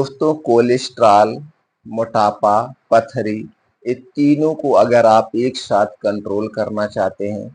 दोस्तों कोलेस्ट्रॉल, मोटापा, पथरी, ये तीनों को अगर आप एक साथ कंट्रोल करना चाहते हैं,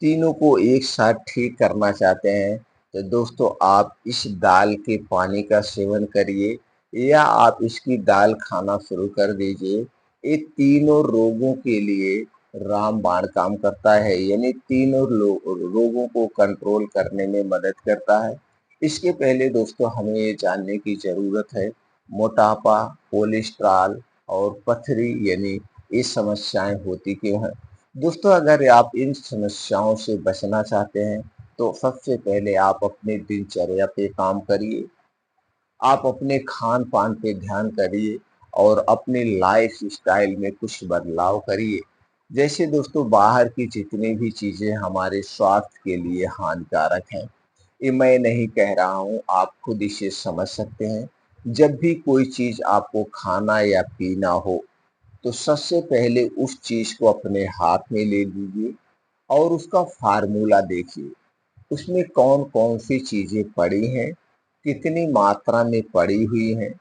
तीनों को एक साथ ठीक करना चाहते हैं, तो दोस्तों आप इस दाल के पानी का सेवन करिए या आप इसकी दाल खाना शुरू कर दीजिए। ये तीनों रोगों के लिए रामबाण काम करता है, यानी तीनों रोगों को कंट्रोल करने में मदद करता है। इसके पहले दोस्तों हमें ये जानने की ज़रूरत है, मोटापा, कोलेस्ट्रॉल और पथरी यानी ये समस्याएं होती क्यों हैं। दोस्तों अगर आप इन समस्याओं से बचना चाहते हैं, तो सबसे पहले आप अपने दिनचर्या पे काम करिए, आप अपने खान-पान पे ध्यान करिए और अपने लाइफ स्टाइल में कुछ बदलाव करिए। जैसे दोस्तों बाहर की जितनी भी चीज़ें हमारे स्वास्थ्य के लिए हानिकारक हैं, ये मैं नहीं कह रहा हूँ, आप खुद इसे समझ सकते हैं। जब भी कोई चीज़ आपको खाना या पीना हो, तो सबसे पहले उस चीज़ को अपने हाथ में ले लीजिए और उसका फार्मूला देखिए। उसमें कौन-कौन सी चीज़ें पड़ी हैं, कितनी मात्रा में पड़ी हुई हैं।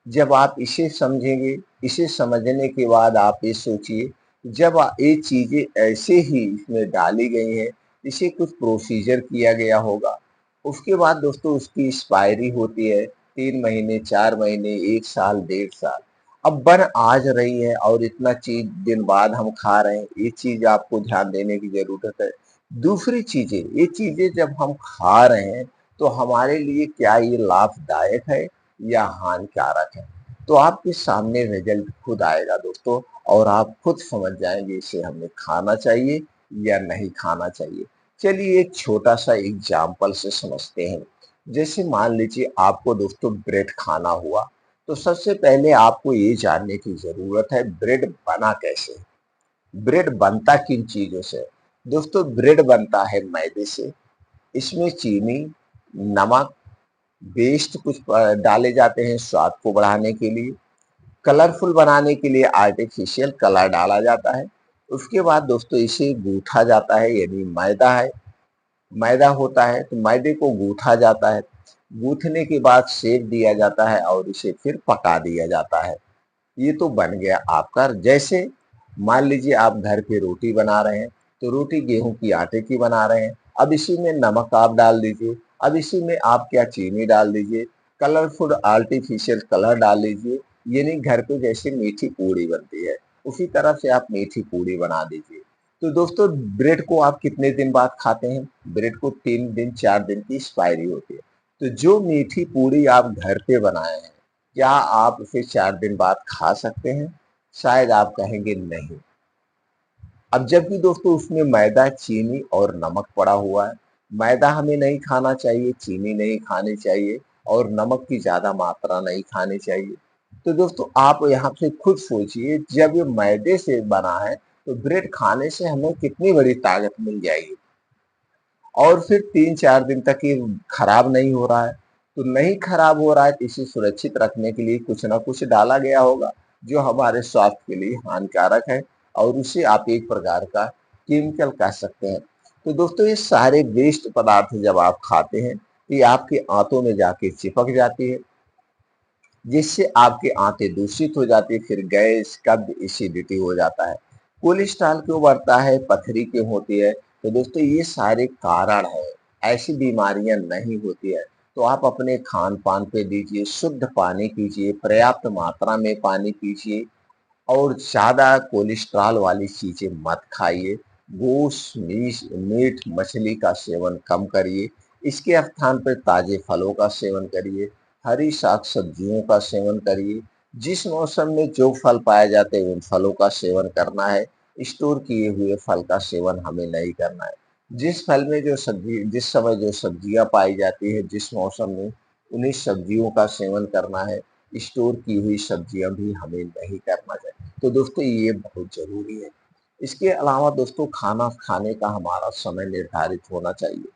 जब आप इसे समझेंगे, इसे समझने के बाद आप ये सोचिए, जब ये चीज़ें ऐसे ही इसमें डाली गई हैं, इसे कुछ प्रोसीजर किया गया होगा। उसके बाद दोस्तों उसकी एक्सपायरी होती है 3 महीने, 4 महीने, 1 साल, 1.5 साल। अब बन आज रही है और इतना चीज़ दिन बाद हम खा रहे हैं, ये चीज़ आपको ध्यान देने की ज़रूरत है। दूसरी चीज़ें, ये चीज़ें जब हम खा रहे हैं, तो हमारे लिए क्या ये लाभदायक है या हानिकारक है? तो आपके सामने रिजल्ट खुद आएगा दोस्तों और आप खुद समझ जाएँगे इसे हमें खाना चाहिए या नहीं खाना चाहिए। चलिए एक छोटा-सा एग्ज़ाम्पल से समझते हैं। जैसे मान लीजिए आपको दोस्तों ब्रेड खाना हुआ, तो सबसे पहले आपको ये जानने की ज़रूरत है ब्रेड बना कैसे? ब्रेड बनता किन चीज़ों से? दोस्तों ब्रेड बनता है मैदे से, इसमें चीनी, नमक, पेस्ट कुछ डाले जाते हैं स्वाद को बढ़ाने के लिए। कलरफुल बनाने के लिए आर्टिफिशियल कलर डाला जाता है। उसके बाद दोस्तों इसे गूँथा जाता है, यानी मैदा है, मैदा होता है तो मैदे को गूँथा जाता है। गूँथने के बाद सेक दिया जाता है और इसे फिर पका दिया जाता है। ये तो बन गया आपका। जैसे मान लीजिए आप घर पे रोटी बना रहे हैं, तो रोटी गेहूँ की आटे की बना रहे हैं। अब इसी में नमक आप डाल दीजिए, अब इसी में आप क्या चीनी डाल दीजिए, कलरफुल आर्टिफिशियल कलर डाल लीजिए, यानी घर पे जैसे मीठी पूड़ी बनती है, उसी तरह से आप मीठी पूड़ी बना दीजिए। तो दोस्तों ब्रेड को आप कितने दिन बाद खाते हैं? ब्रेड को 3 दिन, 4 दिन की एक्सपायरी होती है। तो जो मीठी पूड़ी आप घर पे बनाए हैं, क्या आप उसे 4 दिन बाद खा सकते हैं? शायद आप कहेंगे नहीं। अब जबकि दोस्तों उसमें मैदा, चीनी और नमक पड़ा हुआ है। मैदा हमें नहीं खाना चाहिए, चीनी नहीं खानी चाहिए और नमक की ज़्यादा मात्रा नहीं खानी चाहिए। तो दोस्तों आप यहाँ से खुद सोचिए, जब ये मैदे से बना है, तो ब्रेड खाने से हमें कितनी बड़ी ताकत मिल जाएगी। और फिर 3-4 दिन तक ये खराब नहीं हो रहा है। तो नहीं खराब हो रहा है तो इसे सुरक्षित रखने के लिए कुछ ना कुछ डाला गया होगा, जो हमारे स्वास्थ्य के लिए हानिकारक है और उसे आप एक प्रकार का केमिकल कह सकते हैं। तो दोस्तों ये सारे वेस्ट पदार्थ जब आप खाते हैं, ये आपके आंतों में जाके चिपक जाती है, जिससे आपके आंतें दूषित हो जाती है, फिर गैस, कब्ज, एसिडिटी हो जाता है। कोलेस्ट्रॉल क्यों बढ़ता है, पथरी क्यों होती है? तो दोस्तों ये सारे कारण हैं, ऐसी बीमारियां नहीं होती है। तो आप अपने खान पान पे दीजिए, शुद्ध पानी पीजिए, पर्याप्त मात्रा में पानी पीजिए और ज़्यादा कोलेस्ट्रॉल वाली चीज़ें मत खाइए। गोश्त, मीट, मछली का सेवन कम करिए। इसके स्थान पर ताज़े फलों का सेवन करिए, हरी साग-सब्जियों का सेवन करिए। जिस मौसम में जो फल पाए जाते हैं, उन फलों का सेवन करना है। स्टोर किए हुए फल का सेवन हमें नहीं करना है। जिस समय जो सब्जियाँ पाई जाती हैं, जिस मौसम में, उन्हीं सब्जियों का सेवन करना है। स्टोर की हुई सब्जियाँ भी हमें नहीं करना चाहिए। तो दोस्तों ये बहुत ज़रूरी है। इसके अलावा दोस्तों खाना खाने का हमारा समय निर्धारित होना चाहिए।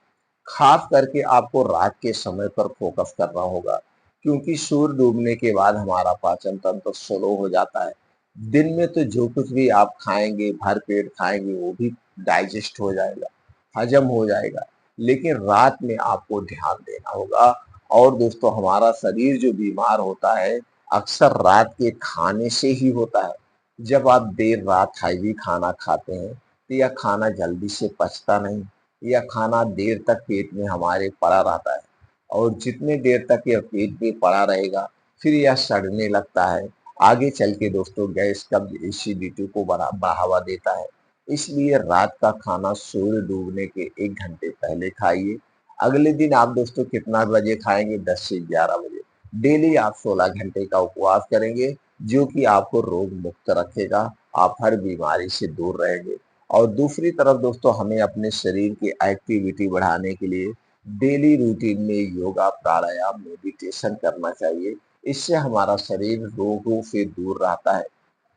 ख़ास करके आपको रात के समय पर फ़ोकस करना होगा, क्योंकि सूर्य डूबने के बाद हमारा पाचन तंत्र स्लो हो जाता है। दिन में तो जो कुछ भी आप खाएँगे, भर पेट खाएँगे, वो भी डाइजेस्ट हो जाएगा, हज़म हो जाएगा। लेकिन रात में आपको ध्यान देना होगा और दोस्तों हमारा शरीर जो बीमार होता है अक्सर रात के खाने से ही होता है। जब आप देर रात हैवी खाना खाते हैं तो यह खाना जल्दी से पचता नहीं, यह खाना देर तक पेट में हमारे पड़ा रहता है और जितने देर तक यह पेट में पड़ा रहेगा फिर यह सड़ने लगता है। आगे चल के दोस्तों गैस कब्ज एसिडिटी को बढ़ावा देता है। इसलिए रात का खाना सूर्य डूबने के 1 घंटे पहले खाइए। अगले दिन आप दोस्तों कितना बजे खाएंगे? 10 से 11 बजे। डेली आप 16 घंटे का उपवास करेंगे जो कि आपको रोग मुक्त रखेगा, आप हर बीमारी से दूर रहेंगे। और दूसरी तरफ दोस्तों हमें अपने शरीर की एक्टिविटी बढ़ाने के लिए डेली रूटीन में योगा, प्राणायाम, मेडिटेशन करना चाहिए। इससे हमारा शरीर रोगों से दूर रहता है,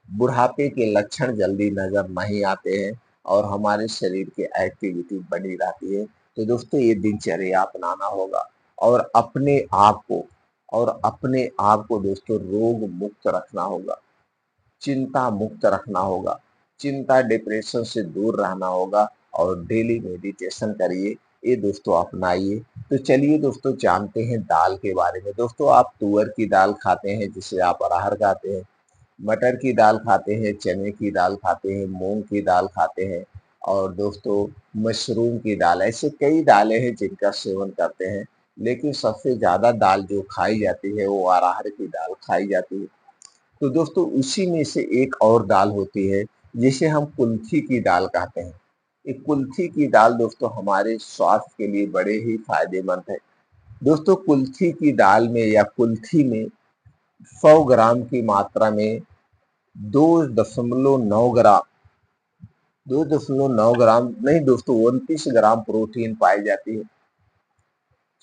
बुढ़ापे के लक्षण जल्दी नजर नहीं आते हैं और हमारे शरीर की एक्टिविटी बनी रहती है। तो दोस्तों ये दिनचर्या अपनाना होगा और अपने आप को दोस्तों रोग मुक्त रखना होगा, चिंता मुक्त रखना होगा, चिंता डिप्रेशन से दूर रहना होगा और डेली मेडिटेशन करिए। ये दोस्तों अपनाइए। तो चलिए दोस्तों जानते हैं दाल के बारे में। दोस्तों आप तुअर की दाल खाते हैं जिसे आप अरहर खाते हैं, मटर की दाल खाते हैं, चने की दाल खाते हैं, मूंग की दाल खाते हैं और दोस्तों मशरूम की दाल, ऐसे कई दालें हैं जिनका सेवन करते हैं। लेकिन सबसे ज्यादा दाल जो खाई जाती है वो अरहर की दाल खाई जाती है। तो दोस्तों उसी में से एक और दाल होती है जिसे हम कुल्थी की दाल कहते हैं। ये कुल्थी की दाल दोस्तों हमारे स्वास्थ्य के लिए बड़े ही फायदेमंद है। दोस्तों कुल्थी की दाल में या कुल्थी में 100 ग्राम की मात्रा में 2.9 ग्राम 2.9 ग्राम नहीं दोस्तों 29 ग्राम प्रोटीन पाई जाती है।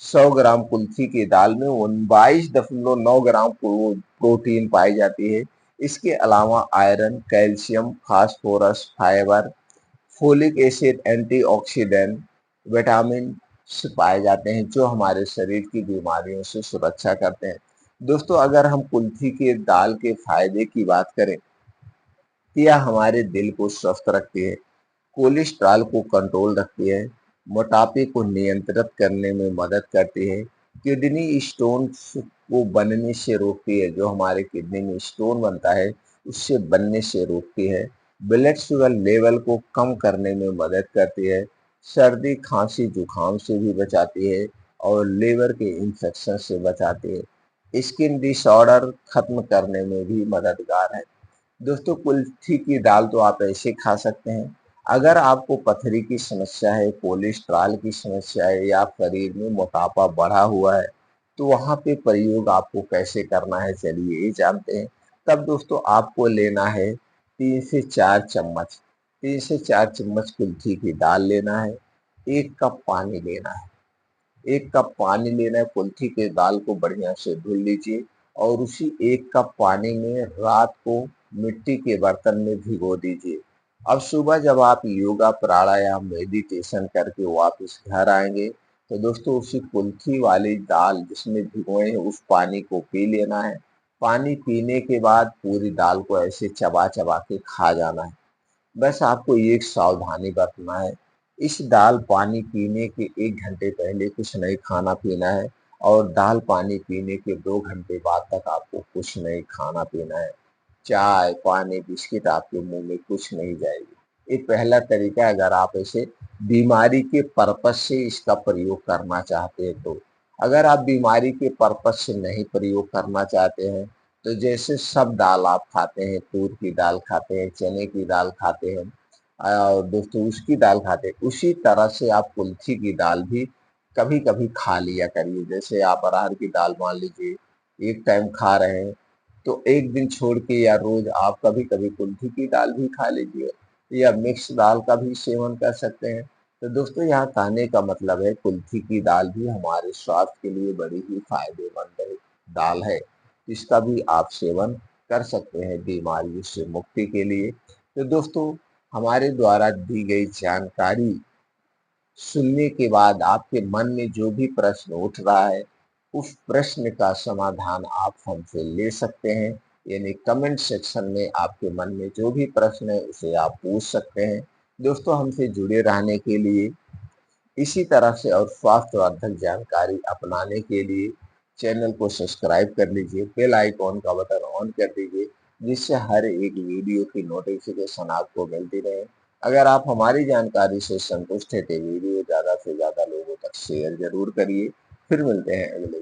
100 ग्राम कुल्थी की दाल में 22.9 ग्राम प्रोटीन पाई जाती है। इसके अलावा iron, calcium, phosphorus, fibre, folic acid, antioxidant, vitamin से पाए जाते हैं जो हमारे शरीर की बीमारियों से सुरक्षा करते हैं। दोस्तों अगर हम कुल्थी के दाल के फायदे की बात करें तो यह हमारे दिल को स्वस्थ रखती है, कोलेस्ट्रॉल को कंट्रोल रखती है, मोटापे को नियंत्रित करने में मदद करती है, किडनी स्टोन को बनने से रोकती है, जो हमारे किडनी में स्टोन बनता है उससे बनने से रोकती है, ब्लड शुगर लेवल को कम करने में मदद करती है, सर्दी, खांसी, जुकाम से भी बचाती है और लीवर के इंफेक्शन से बचाती है, स्किन डिसऑर्डर खत्म करने में भी मददगार है। दोस्तों कुल्थी की दाल तो आप ऐसे खा सकते हैं। अगर आपको पथरी की समस्या है, कोलेस्ट्रॉल की समस्या है या शरीर में मोटापा बढ़ा हुआ है तो वहां पे प्रयोग आपको कैसे करना है चलिए ये जानते हैं। तब दोस्तों आपको लेना है 3 से 4 चम्मच कुल्थी की दाल लेना है, 1 कप पानी लेना है। 1 कप पानी लेना है, कुल्थी के दाल को बढ़िया से धुल लीजिए और उसी 1 कप पानी में रात को मिट्टी के बर्तन में भिगो दीजिए। अब सुबह जब आप योगा, प्राणायाम, मेडिटेशन करके वापस घर आएंगे तो दोस्तों उसी कुल्थी वाली दाल जिसमें भिगोए हैं उस पानी को पी लेना है। पानी पीने के बाद पूरी दाल को ऐसे चबा चबा के खा जाना है। बस आपको एक सावधानी बरतना है, इस दाल पानी पीने के 1 घंटे पहले कुछ नहीं खाना पीना है और दाल पानी पीने के 2 घंटे बाद तक आपको कुछ नहीं खाना पीना है। चाय, पानी, बिस्किट आपके मुंह में कुछ नहीं जाएगी। ये पहला तरीका है अगर आप ऐसे बीमारी के पर्पज से इसका प्रयोग करना चाहते हैं तो। अगर आप बीमारी के पर्पज से नहीं प्रयोग करना चाहते हैं तो जैसे सब दाल आप खाते हैं, तूर की दाल खाते हैं, चने की दाल खाते हैं और दोस्तों उसकी दाल खाते हैं, उसी तरह से आप कुल्थी की दाल भी कभी कभी खा लिया करिए। जैसे आप अरहर की दाल मान लीजिए एक टाइम खा रहे हैं तो एक दिन छोड़ के या रोज आप कभी कभी कुल्थी की दाल भी खा लीजिए या मिक्स दाल का भी सेवन कर सकते हैं। तो दोस्तों यहाँ कहने का मतलब है कुल्थी की दाल भी हमारे स्वास्थ्य के लिए बड़ी ही फायदेमंद दाल है, इसका भी आप सेवन कर सकते हैं बीमारियों से मुक्ति के लिए। तो दोस्तों हमारे द्वारा दी गई जानकारी सुनने के बाद आपके मन में जो भी प्रश्न उठ रहा है उस प्रश्न का समाधान आप हमसे ले सकते हैं, यानी कमेंट सेक्शन में आपके मन में जो भी प्रश्न है उसे आप पूछ सकते हैं। दोस्तों हमसे जुड़े रहने के लिए इसी तरह से और स्वास्थ्यवर्धक जानकारी अपनाने के लिए चैनल को सब्सक्राइब कर लीजिए, बेल आइकॉन का बटन ऑन कर दीजिए, जिससे हर एक वीडियो की नोटिफिकेशन आपको मिलती रहे। अगर आप हमारी जानकारी से संतुष्ट हैं तो वीडियो ज़्यादा से ज़्यादा लोगों तक शेयर जरूर करिए। फिर मिलते हैं अगले